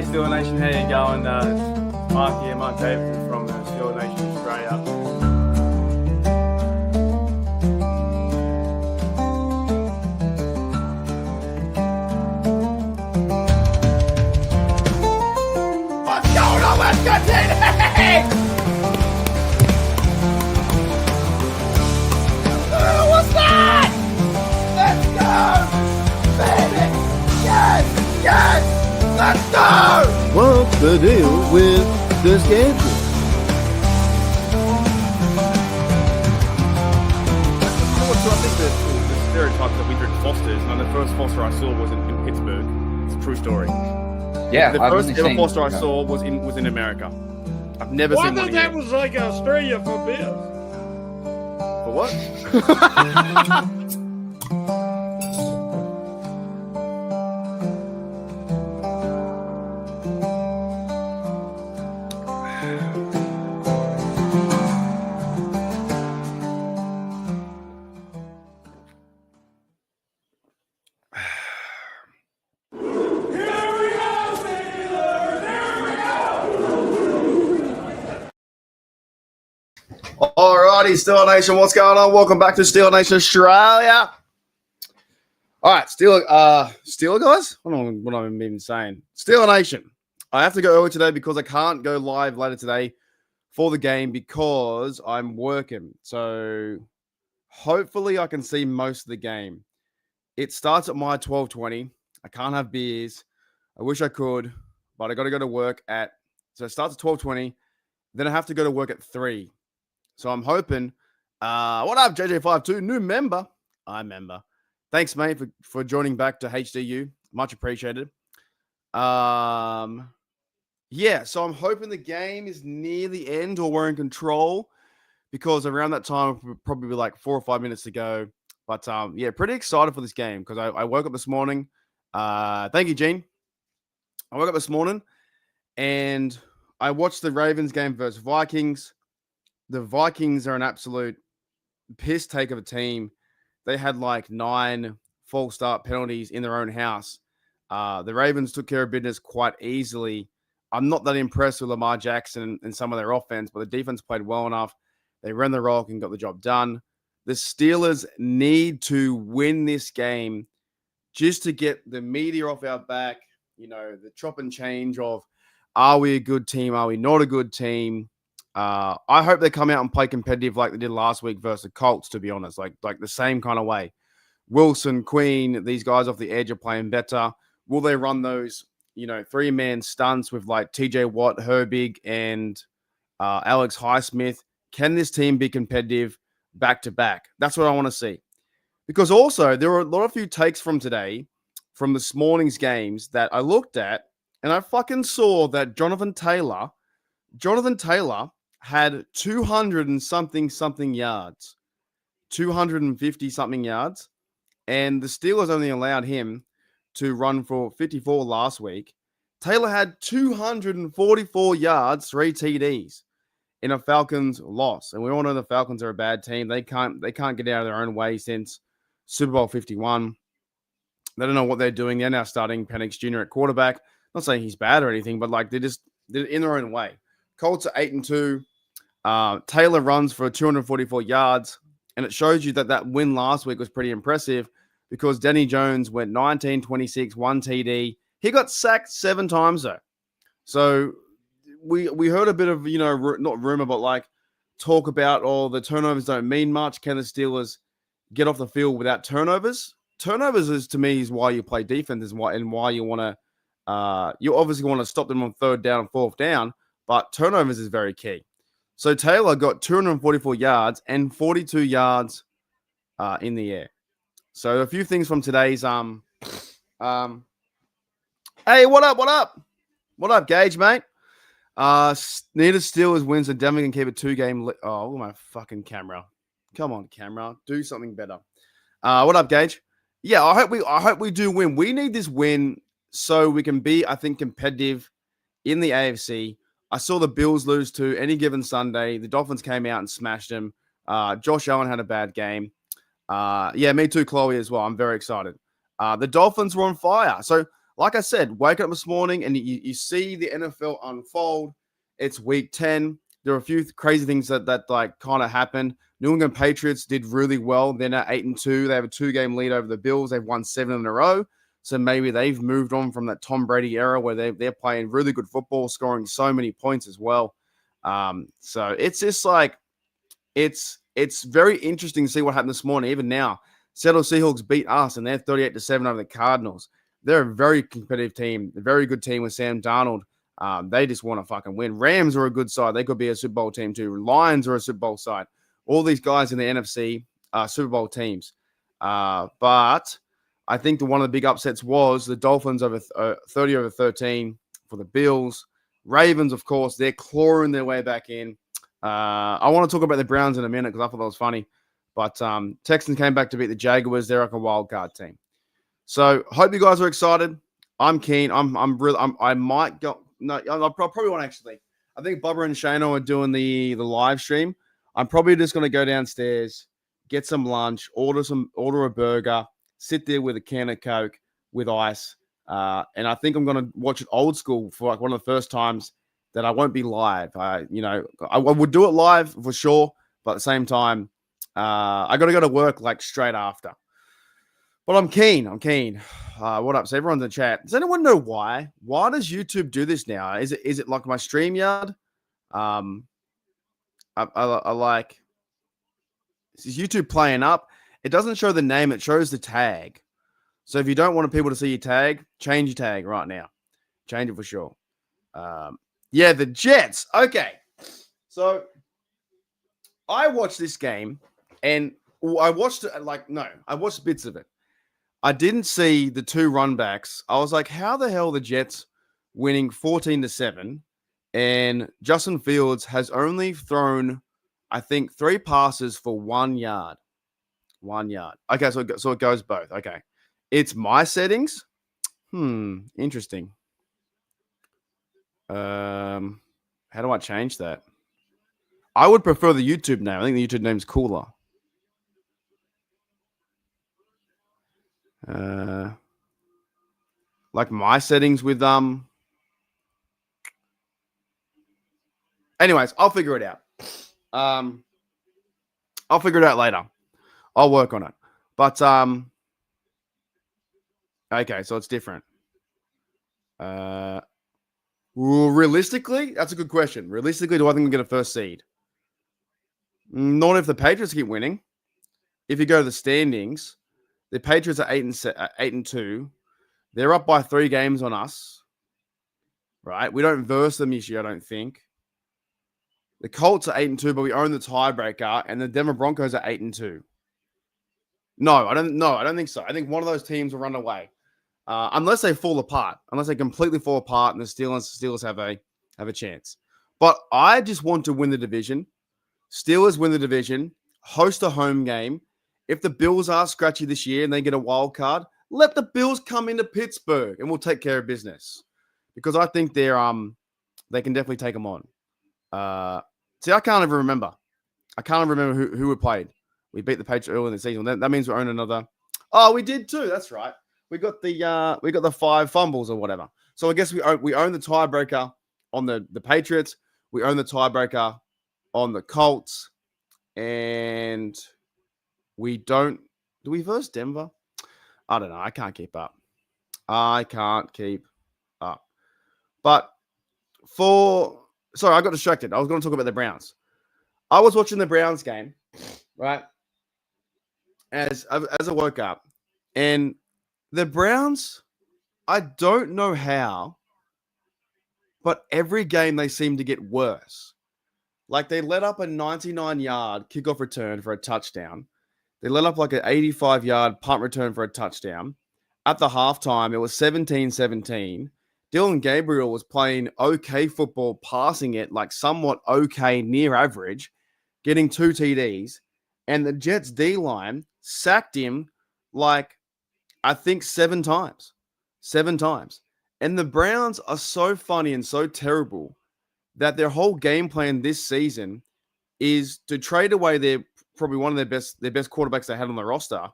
Hey, Steel Nation, how you going? It's Mark here, Mark Davidson from Steel Nation Australia. What's going on, West Country? What's that? Let's go, baby! Yes, yes, let's go! What's the deal with the schedule? So I think the stereotype that we drink Fosters, and the first Foster I saw was in Pittsburgh. It's a true story. Yeah, The I've first only ever seen- Foster I saw was in America. I've never Well, I seen one thought that here. was like Australia for beers. For what? Alrighty, Steel Nation, what's going on? Welcome back to Steel Nation Australia. All right, Steel guys? What am I even saying? Steel Nation. I have to go early today because I can't go live later today for the game because I'm working. So hopefully I can see most of the game. It starts at my 12:20. I can't have beers. I wish I could, but I got to go to work at. So it starts at 12:20. Then I have to go to work at 3. So I'm hoping. What up, JJ52? New member. I'm member. Thanks, mate, for joining back to HDU. Much appreciated. Yeah, so I'm hoping the game is near the end or we're in control because around that time it'll probably be like 4 or 5 minutes to go. But yeah, pretty excited for this game because I woke up this morning. Thank you, Gene. I woke up this morning and I watched the Ravens game versus Vikings. The Vikings are an absolute piss take of a team. They had like 9 false start penalties in their own house. The Ravens took care of business quite easily. I'm not that impressed with Lamar Jackson and some of their offense, but the defense played well enough. They ran the rock and got the job done. The Steelers need to win this game just to get the media off our back. You know, the chop and change of, are we a good team? Are we not a good team? I hope they come out and play competitive like they did last week versus the Colts, to be honest, like the same kind of way. Wilson, Queen, these guys off the edge are playing better. Will they run those, 3-man stunts with like TJ Watt, Herbig, and Alex Highsmith? Can this team be competitive back to back? That's what I want to see. Because also, there were a few takes from today, from this morning's games that I looked at, and I fucking saw that Jonathan Taylor had 200 and something yards, 250 something yards, and the Steelers only allowed him to run for 54 last week. Taylor had 244 yards, 3 TDs in a Falcons loss, and we all know the Falcons are a bad team. They can't get out of their own way since Super Bowl 51. They don't know what they're doing. They're now starting Penix Jr. at quarterback. Not saying he's bad or anything, but like they're in their own way. Colts are 8-2. Taylor runs for 244 yards, and it shows you that win last week was pretty impressive because Danny Jones went 19-26, 1 TD. He got sacked 7 times though. So we heard a bit of, not rumor, but like talk about, the turnovers don't mean much. Can the Steelers get off the field without turnovers? Turnovers is, to me, is why you play defense and why you want to, you obviously want to stop them on 3rd down and 4th down, but turnovers is very key. So Taylor got 244 yards and 42 yards in the air. So a few things from today's hey, what up, Gage, mate? Neither Steelers wins, so Denver can keep a 2-game. Look at my fucking camera. Come on, camera, do something better. What up, Gage? Yeah, I hope we do win. We need this win so we can be, I think, competitive in the AFC. I saw the Bills lose to any given Sunday. The Dolphins came out and smashed them. Josh Allen had a bad game. Yeah, me too, Chloe, as well. I'm very excited. The Dolphins were on fire. So like I said, wake up this morning and you see the NFL unfold. It's week 10. There are a few crazy things that like kind of happened. New England Patriots did really well. They're now 8-2. They have a 2-game lead over the Bills. They've won 7 in a row. So maybe they've moved on from that Tom Brady era where they're playing really good football, scoring so many points as well. So it's just like it's very interesting to see what happened this morning. Even now, Seattle Seahawks beat us, and they're 38-7 over the Cardinals. They're a very competitive team, a very good team with Sam Darnold. They just want to fucking win. Rams are a good side. They could be a Super Bowl team too. Lions are a Super Bowl side. All these guys in the NFC are Super Bowl teams. But I think one of the big upsets was the Dolphins over 30-13 for the Bills. Ravens, of course, they're clawing their way back in. I want to talk about the Browns in a minute because I thought that was funny. But Texans came back to beat the Jaguars. They're like a wild card team. So hope you guys are excited. I'm keen. I might go. No, I probably won't actually. I think Bubba and Shano are doing the live stream. I'm probably just going to go downstairs, get some lunch, order a burger, sit there with a can of Coke with ice. And I think I'm going to watch it old school for like one of the first times that I won't be live. I would do it live for sure. But at the same time, I got to go to work like straight after. But I'm keen. What up? So everyone's in the chat. Does anyone know why? Why does YouTube do this now? Is it like my StreamYard? I like, is YouTube playing up? It doesn't show the name. It shows the tag. So if you don't want people to see your tag, change your tag right now. Change it for sure. Yeah, the Jets. Okay. So I watched this game and I watched it I watched bits of it. I didn't see the 2 run backs. I was like, how the hell the Jets winning 14-7 and Justin Fields has only thrown, I think, 3 passes for 1 yard. 1 yard. Okay, so it goes both. Okay. It's my settings. Interesting. How do I change that? I would prefer the YouTube name. I think the YouTube name's cooler. Like my settings with anyways, I'll figure it out. I'll figure it out later. I'll work on it. But okay, so it's different. Realistically, that's a good question. Realistically, do I think we get a first seed? Not if the Patriots keep winning. If you go to the standings, the Patriots are 8-2. They're up by 3 games on us. Right? We don't verse them this year, I don't think. The Colts are 8-2, but we own the tiebreaker, and the Denver Broncos are 8-2. No, I don't think so. I think one of those teams will run away. Unless they fall apart. Unless they completely fall apart and the Steelers have a chance. But I just want to win the division. Steelers win the division, host a home game. If the Bills are scratchy this year and they get a wild card, let the Bills come into Pittsburgh and we'll take care of business. Because I think they can definitely take them on. See, I can't even remember. I can't even remember who we played. We beat the Patriots early in the season. That means we own another. Oh, we did too. That's right. We got the 5 fumbles or whatever. So I guess we own the tiebreaker on the Patriots. We own the tiebreaker on the Colts, and we don't. Do we verse Denver? I don't know. I can't keep up. But sorry, I got distracted. I was going to talk about the Browns. I was watching the Browns game, right? As I woke up, and the Browns, I don't know how, but every game they seem to get worse. Like they let up a 99-yard kickoff return for a touchdown. They let up like an 85-yard punt return for a touchdown. At the halftime, it was 17-17. Dylan Gabriel was playing okay football, passing it like somewhat okay, near average, getting 2 TDs. And the Jets D-line sacked him like, I think 7 times. 7 times. And the Browns are so funny and so terrible that their whole game plan this season is to trade away probably one of their best quarterbacks they had on the roster,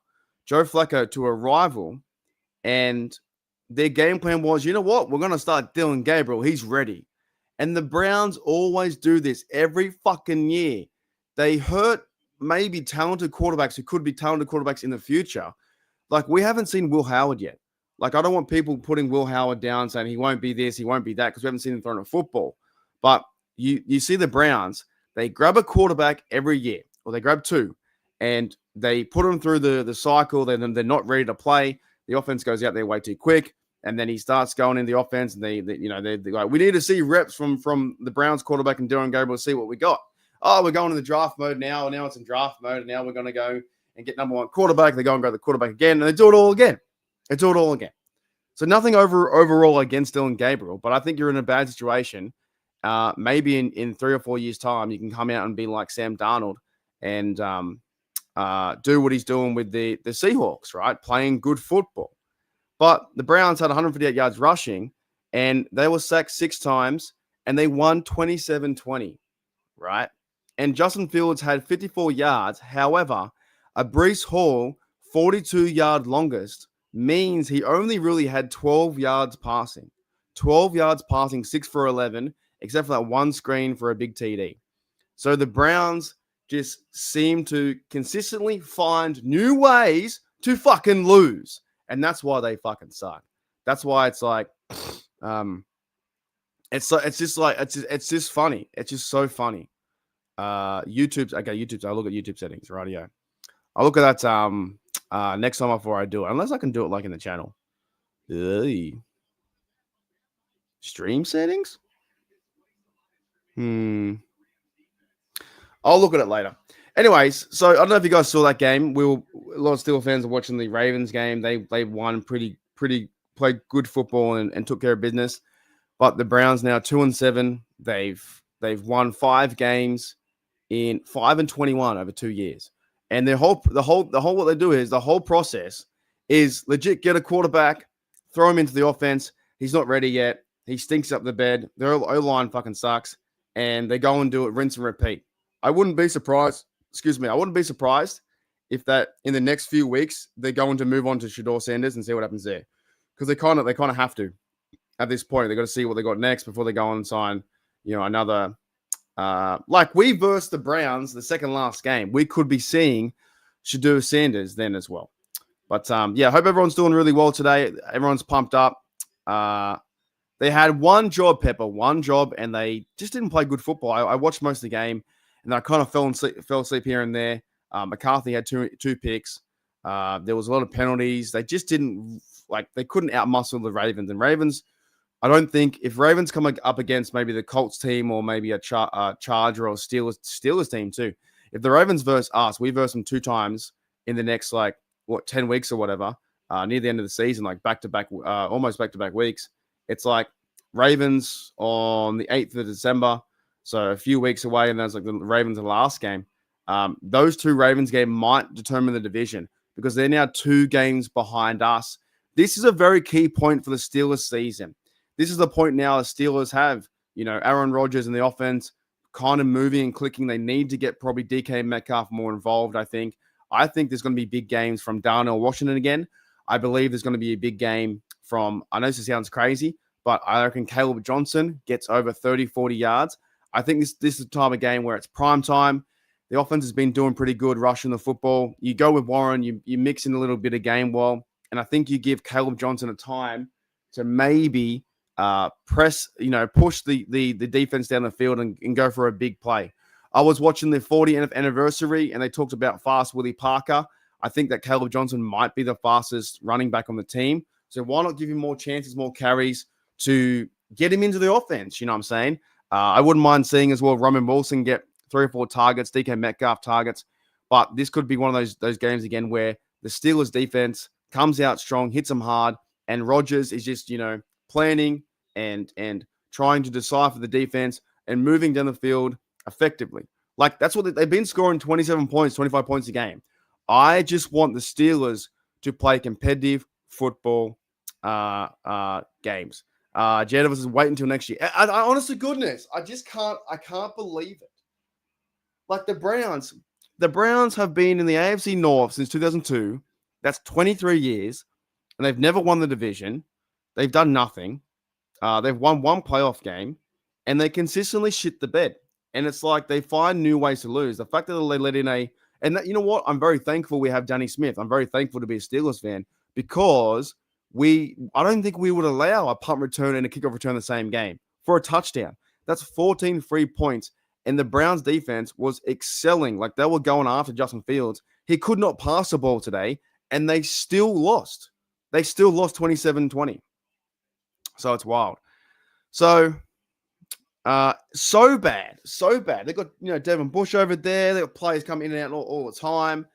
Joe Flacco, to a rival. And their game plan was, you know what? We're going to start Dylan Gabriel. He's ready. And the Browns always do this every fucking year. They hurt maybe talented quarterbacks who could be talented quarterbacks in the future. Like, we haven't seen Will Howard yet. Like, I don't want people putting Will Howard down saying he won't be this, he won't be that, because we haven't seen him throwing a football. But you see the Browns, they grab a quarterback every year, or they grab two, and they put them through the cycle. They're not ready to play. The offense goes out there way too quick, and then he starts going in the offense, and they're like, we need to see reps from the Browns quarterback and Dylan Gabriel to see what we got. Oh, we're going in the draft mode now. Now it's in draft mode, and now we're going to go and get number one quarterback. They go and grab the quarterback again, and they do it all again. So nothing overall against Dylan Gabriel, but I think you're in a bad situation. Maybe in 3 or 4 years' time, you can come out and be like Sam Darnold and do what he's doing with the Seahawks, right? Playing good football. But the Browns had 158 yards rushing, and they were sacked 6 times, and they won 27-20, right? And Justin Fields had 54 yards. However, a Breece Hall 42-yard longest means he only really had 12 yards passing. 12 yards passing, 6 for 11, except for that one screen for a big TD. So the Browns just seem to consistently find new ways to fucking lose. And that's why they fucking suck. That's why it's like, it's just funny. It's just so funny. YouTube's, I look at YouTube settings, rightio. I'll look at that next time before I do it, unless I can do it like in the channel. Stream settings? I'll look at it later. Anyways, so I don't know if you guys saw that game. A lot of Steelers fans are watching the Ravens game. They won pretty played good football and took care of business. But the Browns now 2-7. They've won 5 games in 5-21 over 2 years. And the whole what they do is the whole process is legit get a quarterback, throw him into the offense. He's not ready yet. He stinks up the bed. Their O-line fucking sucks. And they go and do it, rinse and repeat. I wouldn't be surprised if that in the next few weeks they're going to move on to Shedeur Sanders and see what happens there. Because they kind of have to at this point. They got to see what they got next before they go on and sign, another. Like we versed the Browns the second last game, we could be seeing Shedeur Sanders then as well. But yeah, I hope everyone's doing really well today. Everyone's pumped up. They had one job, and they just didn't play good football. I watched most of the game, and I kind of fell asleep here and there. McCarthy had two picks. There was a lot of penalties. They just didn't they couldn't outmuscle the Ravens. And Ravens, I don't think if Ravens come up against maybe the Colts team or maybe a Charger or Steelers team too. If the Ravens verse us, we verse them 2 times in the next 10 weeks or whatever, near the end of the season, almost back-to-back weeks. It's like Ravens on the 8th of December, so a few weeks away, and that's like the Ravens' last game. Those 2 Ravens games might determine the division because they're now 2 games behind us. This is a very key point for the Steelers season. This is the point now the Steelers have, Aaron Rodgers in the offense kind of moving and clicking. They need to get probably DK Metcalf more involved, I think. I think there's going to be big games from Darnell Washington again. I believe there's going to be a big game from, I know this sounds crazy, but I reckon Caleb Johnson gets over 30, 40 yards. I think this is the time of game where it's prime time. The offense has been doing pretty good rushing the football. You go with Warren, you mix in a little bit of Gainwell, and I think you give Caleb Johnson a time to maybe push the defense down the field and go for a big play. I was watching the 40th anniversary, and they talked about fast Willie Parker. I think that Caleb Johnson might be the fastest running back on the team. So why not give him more chances, more carries to get him into the offense? You know what I'm saying? I wouldn't mind seeing as well Roman Wilson get 3 or 4 targets, DK Metcalf targets. But this could be one of those games again where the Steelers defense comes out strong, hits them hard, and Rodgers is just, planning and trying to decipher the defense and moving down the field effectively. That's what they've been scoring 27 points, 25 points a game. I just want the Steelers to play competitive football games. Jadovas is waiting until next year. I honest to goodness, I can't believe it. The Browns have been in the AFC North since 2002. That's 23 years, and they've never won the division. They've done nothing. They've won one playoff game, and they consistently shit the bed. And it's like they find new ways to lose. The fact that they let in you know what? I'm very thankful we have Danny Smith. I'm very thankful to be a Steelers fan because I don't think we would allow a punt return and a kickoff return the same game for a touchdown. That's 14 free points. And the Browns defense was excelling. Like they were going after Justin Fields. He could not pass the ball today, and they still lost. They still lost 27-20. So it's wild. So bad. They got Devin Bush over there. They got players coming in and out all the time.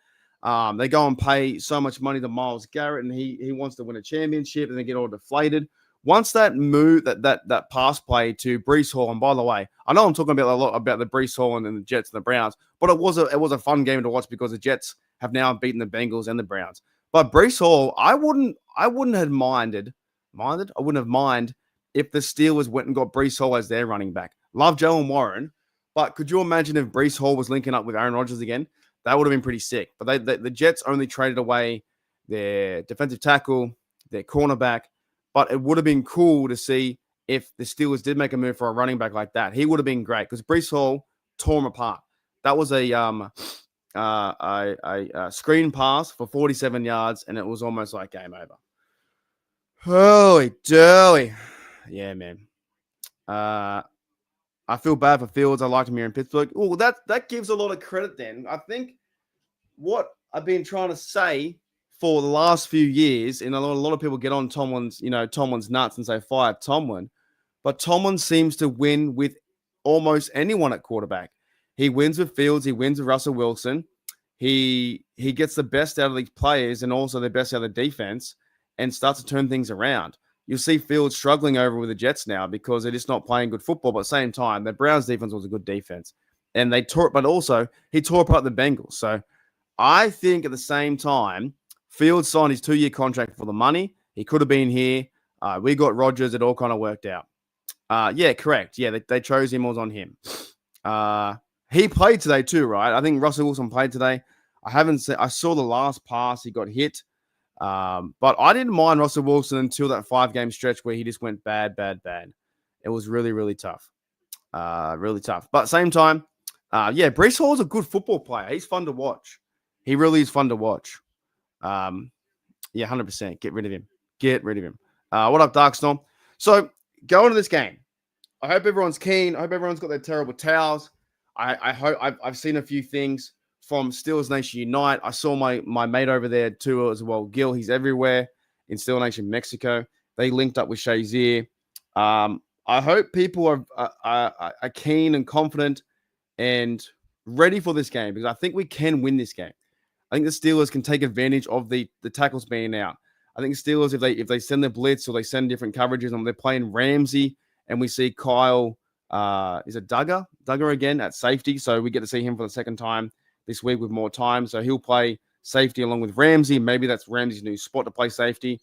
They go and pay so much money to Myles Garrett, and he wants to win a championship, and they get all deflated. Once that move, that pass play to Breece Hall, and by the way, I know I'm talking about a lot about the Breece Hall and the Jets and the Browns, but it was a fun game to watch because the Jets have now beaten the Bengals and the Browns. But Breece Hall, I wouldn't have minded. I wouldn't have minded if the Steelers went and got Breece Hall as their running back. Love Jalen Warren, but could you imagine if Breece Hall was linking up with Aaron Rodgers again? That would have been pretty sick. But the Jets only traded away their defensive tackle, their cornerback. But it would have been cool to see if the Steelers did make a move for a running back like that. He would have been great because Breece Hall tore him apart. That was a screen pass for 47 yards, and it was almost like game over. Holy dolly. Yeah, man. I feel bad for Fields. I liked him here in Pittsburgh. Oh, that gives a lot of credit then. I think what I've been trying to say for the last few years, and a lot of people get on Tomlin's nuts and say, fire Tomlin. But Tomlin seems to win with almost anyone at quarterback. He wins with Fields. He wins with Russell Wilson. He gets the best out of these players and also the best out of the defense and starts to turn things around. You'll see Fields struggling over with the Jets now because they're just not playing good football. But at the same time, the Browns defense was a good defense. And he tore apart the Bengals. So I think at the same time, Fields signed his 2-year contract for the money. He could have been here. We got Rodgers. It all kind of worked out. Yeah, correct. Yeah, they chose him. It was on him. He played today too, right? I think Russell Wilson played today. I saw the last pass. He got hit. But I didn't mind Russell Wilson until that 5-game stretch where he just went bad. It was really, really tough. Really tough. But at the same time, Breece Hall is a good football player. He's fun to watch. He really is fun to watch. 100%. Get rid of him. What up, Darkstorm? So going to this game. I hope everyone's keen. I hope everyone's got their terrible towels. I hope I've seen a few things from Steelers Nation Unite. I saw my mate over there too as well, Gil. He's everywhere in Steel Nation Mexico. They linked up with Shazier. I hope people are keen and confident and ready for this game because I think we can win this game. I think the Steelers can take advantage of the tackles being out. I think the Steelers, if they send the blitz or they send different coverages and they're playing Ramsey and we see Kyle, is it Duggar again at safety? So we get to see him for the second time this week with more time. So he'll play safety along with Ramsey. Maybe that's Ramsey's new spot to play safety.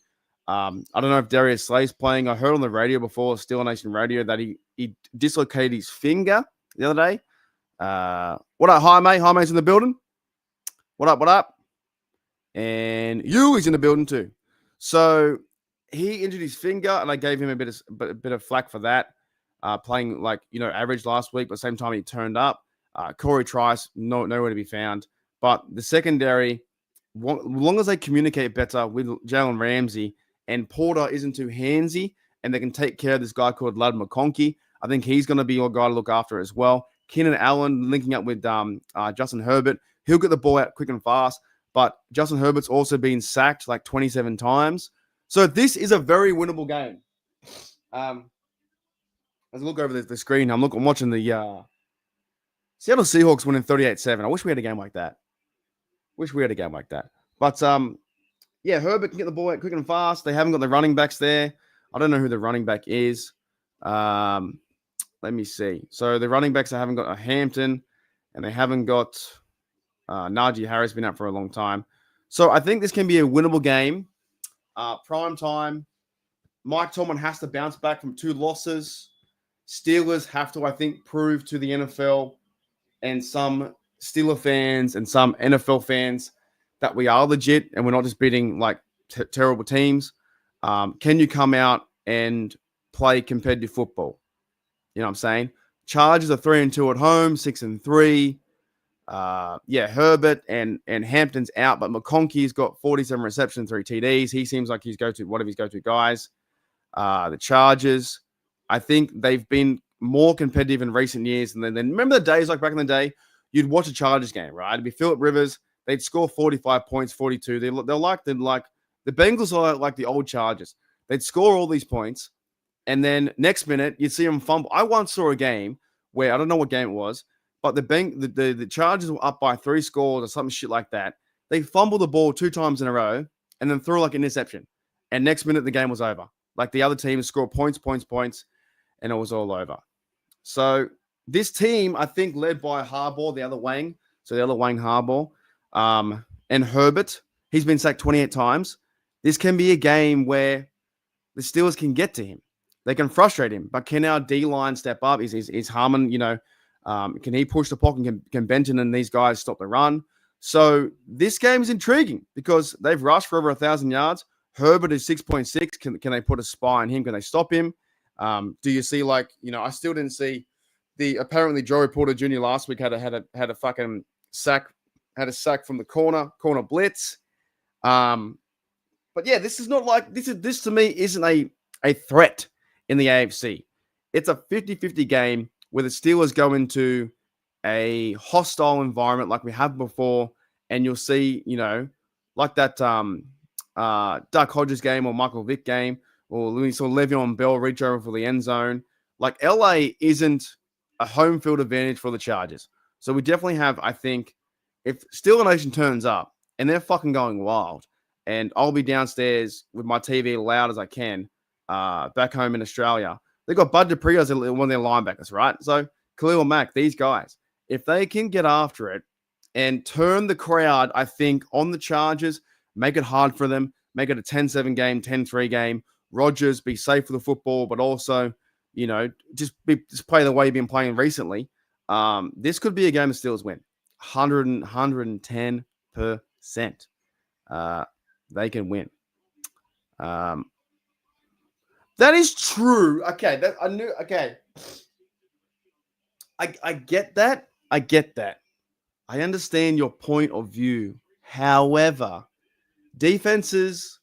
I don't know if Darius Slay's playing. I heard on the radio before, Steel Nation Radio, that he dislocated his finger the other day. What up, Jaime? Jaime's in the building. What up? And he's in the building too. So he injured his finger, and I gave him a bit of flack for that. Playing average last week, but at the same time he turned up. Corey Trice, nowhere to be found. But the secondary, as long as they communicate better with Jalen Ramsey and Porter isn't too handsy, and they can take care of this guy called Lad McConkey, I think he's going to be your guy to look after as well. Keenan Allen linking up with Justin Herbert. He'll get the ball out quick and fast, but Justin Herbert's also been sacked like 27 times. So this is a very winnable game. As I look over the screen, I'm watching the Seattle Seahawks winning 38-7. I wish we had a game like that. But Herbert can get the ball out quick and fast. They haven't got the running backs there. I don't know who the running back is. Let me see. So the running backs, they haven't got a Hampton, and they haven't got Najee Harris, been out for a long time. So I think this can be a winnable game. Prime time. Mike Tomlin has to bounce back from 2 losses. Steelers have to, I think, prove to the NFL and some Steeler fans and some NFL fans that we are legit and we're not just beating like terrible teams. Can you come out and play competitive football. You know what I'm saying? Chargers are 3-2 at home, 6-3. Herbert and Hampton's out, but McConkey's got 47 receptions, 3 TDs. He seems like one of his go-to guys. The Chargers, I think they've been more competitive in recent years. And then remember the days like back in the day, you'd watch a Chargers game, right? It'd be Phillip Rivers. They'd score 45 points, 42. They're like the Bengals are like the old Chargers. They'd score all these points, and then next minute you'd see them fumble. I once saw a game where I don't know what game it was, but the Chargers were up by 3 scores or something shit like that. They fumbled the ball 2 times in a row and then threw like an interception. And next minute the game was over. Like the other team scored points, and it was all over. So this team, I think, led by Harbaugh, the other Wang, Harbaugh, and Herbert, he's been sacked 28 times. This can be a game where the Steelers can get to him. They can frustrate him, but can our D-line step up? Is Harmon, can he push the pocket? Can Benton and these guys stop the run? So this game is intriguing because they've rushed for over 1,000 yards. Herbert is 6.6. Can they put a spy on him? Can they stop him? Do you see I still didn't see apparently Joey Porter Jr. last week had a fucking sack, had a sack from the corner blitz. But yeah, this is not like this to me isn't a threat in the AFC. It's a 50-50 game where the Steelers go into a hostile environment like we have before, and you'll see, like that Duck Hodges game or Michael Vick game, or we saw Le'Veon Bell reach over for the end zone. Like LA isn't a home field advantage for the Chargers. So we definitely have, I think, if Steeler Nation turns up and they're fucking going wild, and I'll be downstairs with my TV loud as I can, back home in Australia. They've got Bud Dupree as one of their linebackers, right? So Khalil Mack, these guys, if they can get after it and turn the crowd, I think, on the Chargers, make it hard for them, make it a 10-7 game, 10-3 game. Rodgers, be safe for the football, but also, just play the way you've been playing recently. This could be a game the Steelers win. 110%. They can win. That is true. Okay, I knew. Okay, I get that. I get that. I understand your point of view. However, defenses,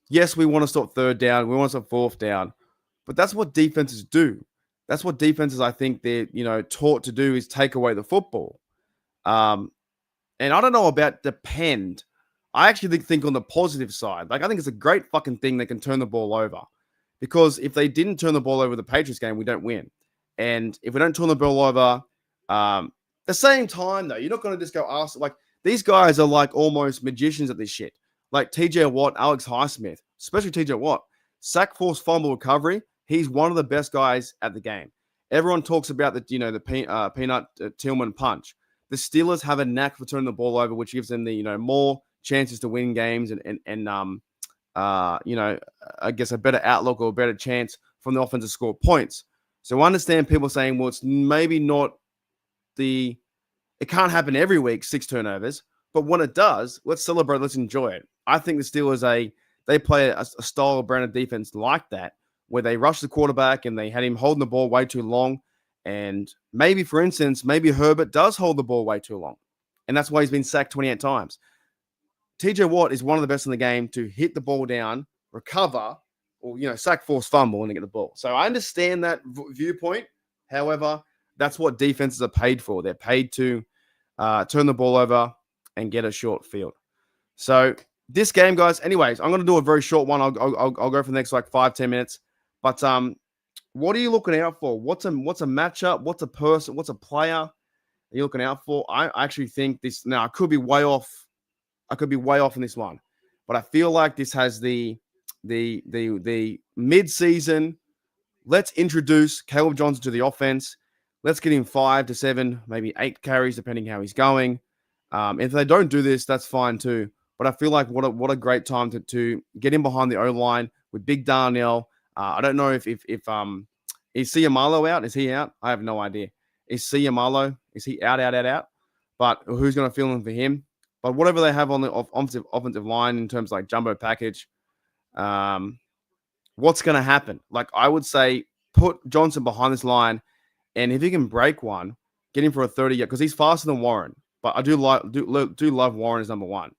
yes, we want to stop 3rd down. We want to stop 4th down. But that's what defenses do. That's what defenses, I think, they're taught to do, is take away the football. And I don't know about depend. I actually think on the positive side, I think it's a great fucking thing they can turn the ball over. Because if they didn't turn the ball over the Patriots game, we don't win. And if we don't turn the ball over, the same time, though, you're not going to just go ask. These guys are like almost magicians at this shit. Like TJ Watt, Alex Highsmith, especially TJ Watt. Sack force fumble recovery. He's one of the best guys at the game. Everyone talks about the Peanut Tillman punch. The Steelers have a knack for turning the ball over, which gives them the more chances to win games and I guess a better outlook or a better chance from the offense to score points. So I understand people saying, well, it's maybe not it can't happen every week, 6 turnovers, but when it does, let's celebrate, let's enjoy it. I think the Steelers, they play a style of brand of defense like that, where they rush the quarterback and they had him holding the ball way too long. And maybe, for instance, Herbert does hold the ball way too long. And that's why he's been sacked 28 times. TJ Watt is one of the best in the game to hit the ball down, recover, or, sack, force, fumble, and get the ball. So I understand that viewpoint. However, that's what defenses are paid for. They're paid to turn the ball over and get a short field. So this game, guys, anyways, I'm going to do a very short one. I'll go for the next 5-10 minutes. But what are you looking out for? What's a matchup? What's a person? What's a player are you looking out for? I actually think this, now I could be way off. I could be way off in this one, but I feel like this has the mid-season. Let's introduce Caleb Johnson to the offense. Let's get him 5 to 7, maybe 8 carries, depending how he's going. If they don't do this, that's fine too. But I feel like what a great time to get him behind the O-line with Big Darnell. I don't know if is Siamalo out? Is he out? I have no idea. Is Siamalo? Is he out? But who's going to fill in for him? But whatever they have on the offensive line in terms of jumbo package, what's going to happen? Like, I would say put Johnson behind this line, and if he can break one, get him for a 30 yard, because he's faster than Warren. But I do love Warren as number one.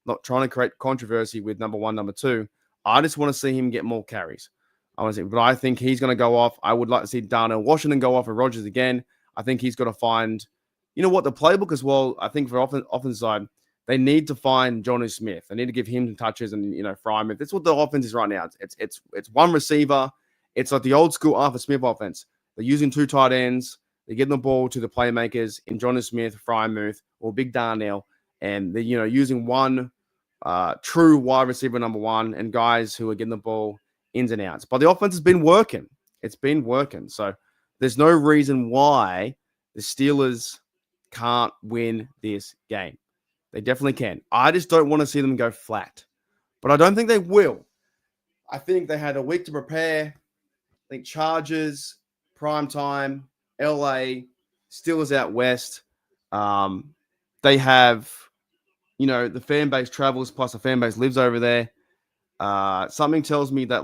Not trying to create controversy with number one, number two. I just want to see him get more carries. But I think he's going to go off. I would like to see Darnell Washington go off for Rodgers again. I think he's got to find, the playbook as well. I think for offense side, they need to find Jonnu Smith. They need to give him touches and fry him. That's what the offense is right now. It's one receiver. It's like the old school Arthur Smith offense. They're using two tight ends. They're getting the ball to the playmakers in Jonnu Smith, Frymuth, or Big Darnell, and they're using one true wide receiver number one and guys who are getting the ball ins and outs. But the offense has been working. It's been working. So there's no reason why the Steelers can't win this game. They definitely can. I just don't want to see them go flat. But I don't think they will. I think they had a week to prepare. I think Chargers, prime time, LA, Steelers out west. They have, the fan base travels, plus the fan base lives over there. Something tells me that,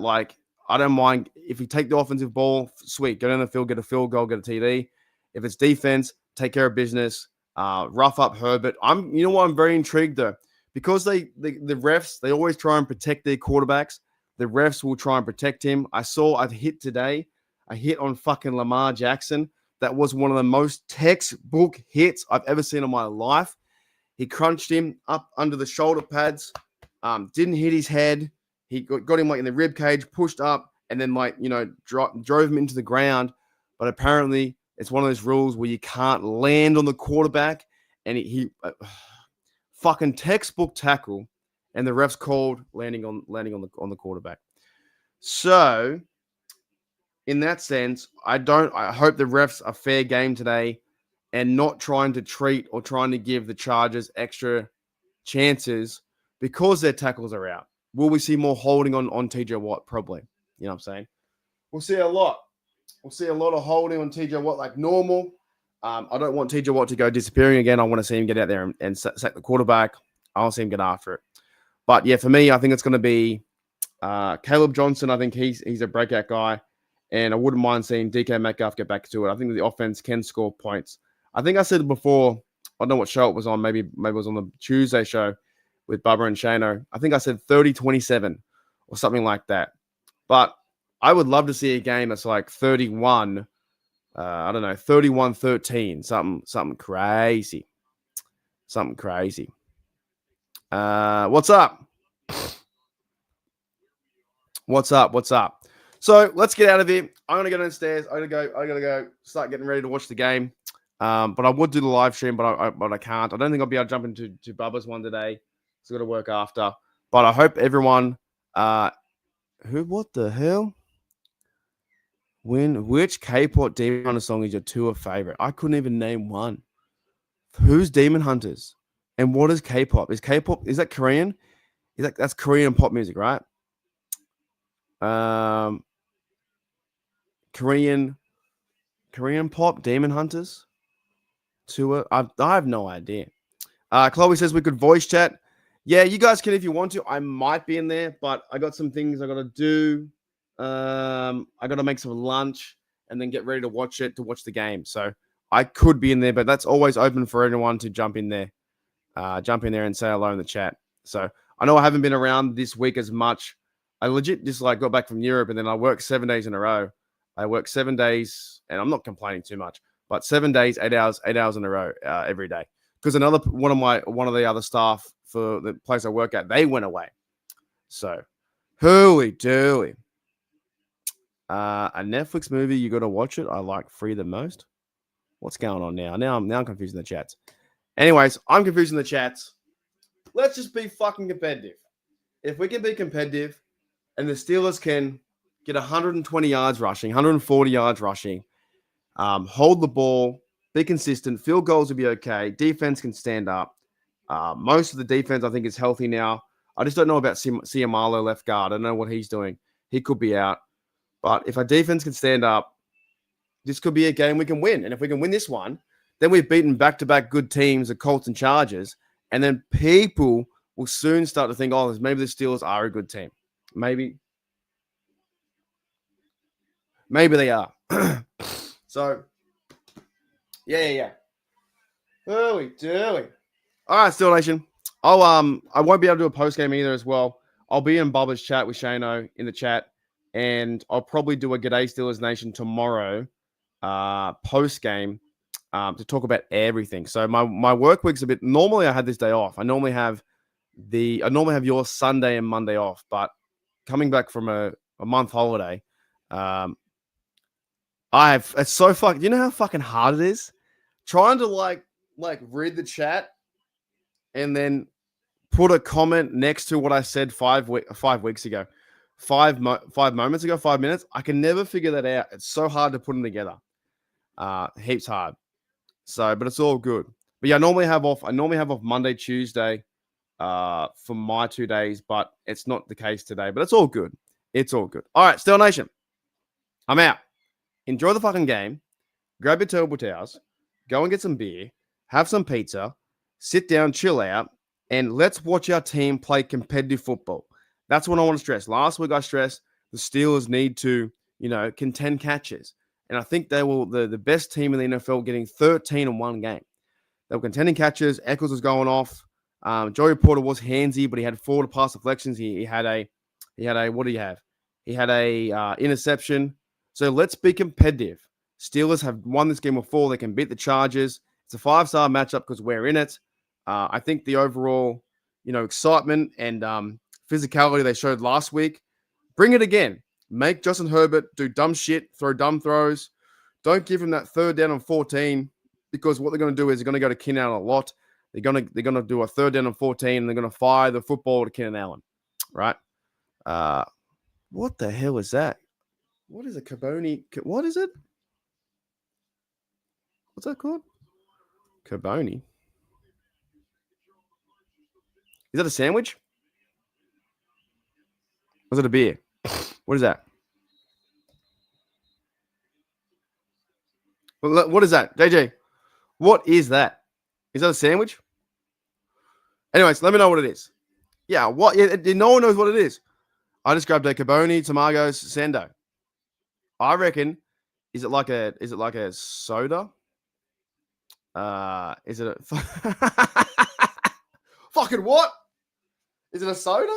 I don't mind if you take the offensive ball, sweet, go down the field, get a field goal, get a TD. If it's defense, take care of business, rough up Herbert. I'm very intrigued though, because the refs, they always try and protect their quarterbacks. The refs will try and protect him. I saw a hit today, a hit on fucking Lamar Jackson. That was one of the most textbook hits I've ever seen in my life. He crunched him up under the shoulder pads, didn't hit his head. He got him in the rib cage, pushed up, and then drove him into the ground. But apparently, it's one of those rules where you can't land on the quarterback, and he fucking textbook tackle, and the refs called landing on the quarterback. So, in that sense, I hope the refs are fair game today, and not trying to treat or trying to give the Chargers extra chances because their tackles are out. Will we see more holding on TJ Watt? Probably. You know what I'm saying? We'll see a lot. We'll see a lot of holding on TJ Watt like normal. I don't want TJ Watt to go disappearing again. I want to see him get out there and sack the quarterback. I want to see him get after it. But yeah, for me, I think it's going to be Caleb Johnson. I think he's a breakout guy. And I wouldn't mind seeing DK Metcalf get back to it. I think the offense can score points. I think I said before, I don't know what show it was on. Maybe it was on the Tuesday show with Bubba and Shano. I think I said 30-27 or something like that. But I would love to see a game that's like 31, 31-13, something crazy. Something crazy. What's up? What's up? So let's get out of here. I'm gonna go downstairs. I gotta go start getting ready to watch the game. But I would do the live stream, but I can't. I don't think I'll be able to jump into Bubba's one today. So got to work after. But I hope everyone. What the hell? Which K-pop Demon Hunter song is your tour favorite? I couldn't even name one. Who's Demon Hunters? And what is K-pop? Is that Korean? That's Korean pop music, right? Korean pop Demon Hunters tour. I have no idea. Chloe says we could voice chat. Yeah, you guys can if you want to. I might be in there, but I got some things I got to do. I got to make some lunch and then get ready to watch the game. So I could be in there, but that's always open for anyone to jump in there and say hello in the chat. So I know I haven't been around this week as much. I legit just got back from Europe and then I worked 7 days in a row. I work 7 days and I'm not complaining too much, but 7 days, 8 hours in a row every day. Because one of the other staff for the place I work at, they went away. So, hooly dooly. A Netflix movie, you got to watch it. I like Free the most. What's going on now? Now I'm confusing the chats. Anyways, I'm confusing the chats. Let's just be fucking competitive. If we can be competitive and the Steelers can get 120 yards rushing, 140 yards rushing, hold the ball, be consistent, field goals will be okay, defense can stand up. Most of the defense, I think, is healthy now. I just don't know about Siamalo left guard. I don't know what he's doing. He could be out. But if our defense can stand up, this could be a game we can win. And if we can win this one, then we've beaten back-to-back good teams, the Colts and Chargers. And then people will soon start to think, maybe the Steelers are a good team. Maybe. Maybe they are. So, yeah. Early. All right, Steel Nation. I won't be able to do a post game either as well. I'll be in Bubba's chat with Shano in the chat, and I'll probably do a G'day Steelers Nation tomorrow, post game, to talk about everything. So my work week's a bit. Normally I had this day off. I normally have your Sunday and Monday off, but coming back from a month holiday, it's so fucking. You know how fucking hard it is trying to like read the chat and then put a comment next to what I said 5 weeks ago, 5 moments ago, 5 minutes. I can never figure that out. It's so hard to put them together. Heaps hard. So, but it's all good. But yeah, I normally have off Monday, Tuesday, for my 2 days, but it's not the case today. But it's all good. All right, Steel Nation. I'm out. Enjoy the fucking game. Grab your turbo towels. Go and get some beer. Have some pizza. Sit down, chill out, and let's watch our team play competitive football. That's what I want to stress. Last week I stressed the Steelers need to, contend catches. And I think they will the best team in the NFL getting 13 in one game. They were contending catches. Eccles was going off. Joey Porter was handsy, but he had 4 pass deflections. He had a what do you have? He had a interception. So let's be competitive. Steelers have won this game before. They can beat the Chargers. It's a 5-star matchup because we're in it. I think the overall, excitement and physicality they showed last week, bring it again. Make Justin Herbert do dumb shit, throw dumb throws. Don't give him that 3rd down and 14 because what they're going to do is they're going to go to Keenan Allen a lot. They're going to do a 3rd down and 14 and they're going to fire the football to Keenan Allen, right? What the hell is that? What is a Caboni? What is it? What's that called? Caboni. Is that a sandwich? Or is it a beer? What is that? What is that? JJ, what is that? Is that a sandwich? Anyways, let me know what it is. Yeah, what? Yeah, no one knows what it is. I just grabbed a Caboni, Tamagos, Sando. I reckon, is it like a soda? Is it a fucking what? Is it a soda?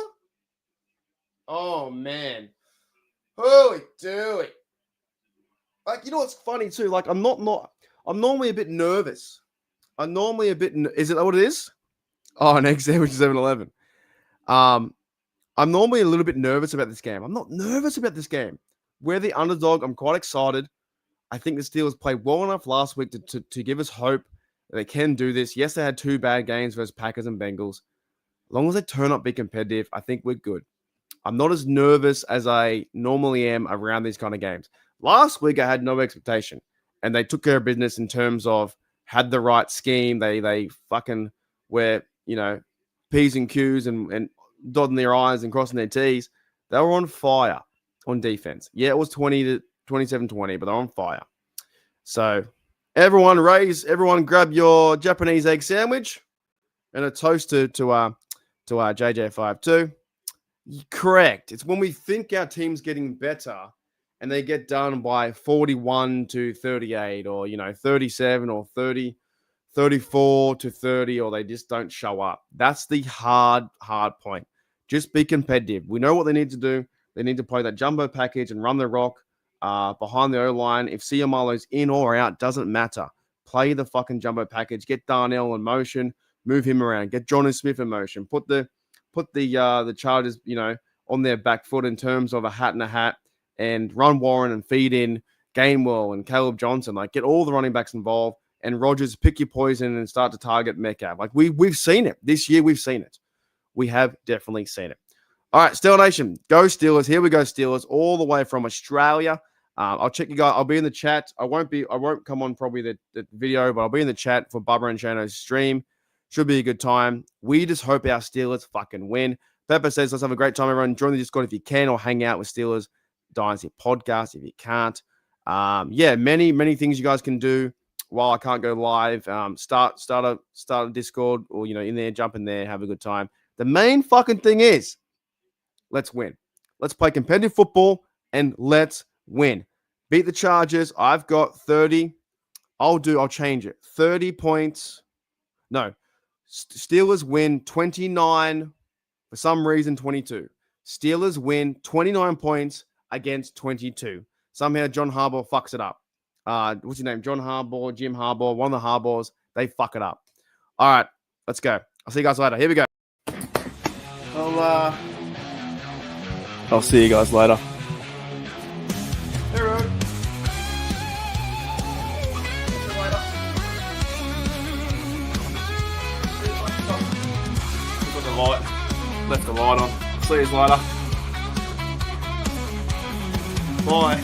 Oh man. Holy dooly. Like, what's funny too? Like, I'm normally a bit nervous. Is it what it is? Oh, an egg sandwich is 7-Eleven. I'm normally a little bit nervous about this game. I'm not nervous about this game. We're the underdog. I'm quite excited. I think the Steelers played well enough last week to give us hope that they can do this. Yes, they had 2 bad games versus Packers and Bengals. As long as they turn up, be competitive, I think we're good. I'm not as nervous as I normally am around these kind of games. Last week, I had no expectation, and they took care of business in terms of had the right scheme. They fucking were, P's and Q's and dotting their I's and crossing their T's. They were on fire on defense. Yeah, it was 27-20, but they're on fire. So everyone grab your Japanese egg sandwich and a toast to JJ52. Correct. It's when we think our team's getting better and they get done by 41-38 or, 37 or 34-30, or they just don't show up. That's the hard point. Just be competitive. We know what they need to do. They need to play that jumbo package and run the rock behind the O-line. If Ciamalo's in or out, doesn't matter. Play the fucking jumbo package. Get Darnell in motion. Move him around. Get Jonnu Smith in motion. Put the Chargers, on their back foot in terms of a hat, and run Warren and feed in Gainwell and Caleb Johnson. Like, get all the running backs involved, and Rodgers, pick your poison and start to target Metcalf. Like, we've seen it this year. We've seen it. We have definitely seen it. All right, Steel Nation, go Steelers. Here we go, Steelers, all the way from Australia. I'll check you guys. I'll be in the chat. I won't come on probably the video, but I'll be in the chat for Bubba and Shano's stream. Should be a good time. We just hope our Steelers fucking win. Pepper says, let's have a great time, everyone. Join the Discord if you can, or hang out with Steelers Dynasty podcast if you can't. Many things you guys can do while I can't go live. Start a Discord, or in there, jump in there, have a good time. The main fucking thing is, let's win. Let's play competitive football and let's win. Beat the Chargers. I've got 30. I'll change it. 30 points. No. Steelers win 29. For some reason, 22. Steelers win 29 points against 22. Somehow John Harbaugh fucks it up. What's his name? John Harbaugh, Jim Harbaugh, one of the Harbaughs. They fuck it up. All right, let's go. I'll see you guys later. Here we go. I'll see you guys later. Hey, Road. Got the light. Left the light on. See you later. Bye.